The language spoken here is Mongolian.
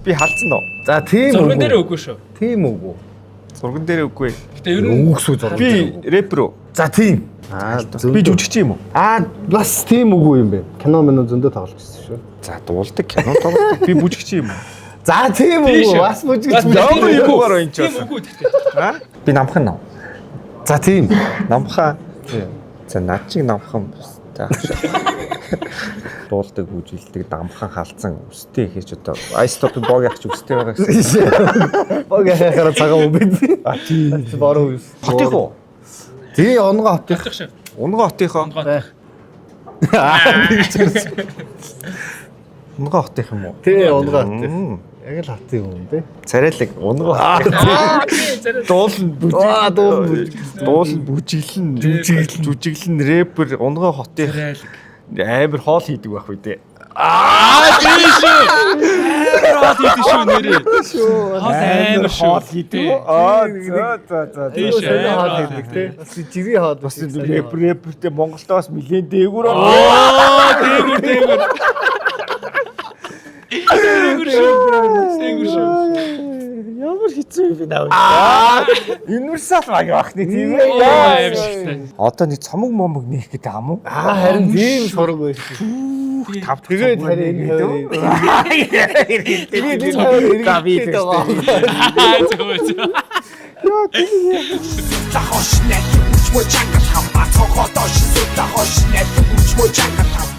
Би халдсан уу? За тийм үү. Зурган дээр үгүй шүү. Тийм үү. Зурган дээр үгүй. Гэтэ ер нь Үгсүү зурган. Би рэпер үү? За тийм. Би жүжигч юм уу? Бас тийм үгүй юм бэ. Кино минь зөндөө тоглож байсан шүү. За дуулдаг кино тоглодог. Би бүжигч юм уу? За тийм үү. Бас бүжигч Ямар юмгаар энэ ч тийм байна. үгүй гэхдээ. Би намхан нав. За тийм. Намхан. За над чиг намхан та. Дуулдаг, бүжиглдэг, намхан халдсан өстэй ихэж одоо айстопын бог ягч өстэй байгаа гэсэн. Бог яхахаараа цагаан уу бид. Тийм. Бороо үс. Хотынх уу? Тий онгоо хот. Ялчих шүү. Унгоо хотынхоо. Унгоо хотынх юм уу? Тий онгоо хот. Яг л хот юм бэ. Царайлаг унгоо. Дуулан бүжиглэн, жүжиглэн рэпер унгоо хотын амар хоол хийдэг байх үү дээ. Тийм шүү. Хоол хийдэг шүү нэрээ. Амар хоол хийдэг. За. Тийм шүү. Хоол хийдэг тий. Бас жирийн хоол Бас рэпертэй Монголдоо бас нэлээд дээгүүр Дээгүр шүү. Ямар хэцүү юм бэ наа. Универсал баг бахны тийм ээ. Одоо нэг цомог момог нээх гэдэг юм уу? харин тийм сураг байсан. Тав Тэгээд харин энэ Захош нэт мөчгөл хамаа цогоо доош зүг захош нэт мөчгөл хамаа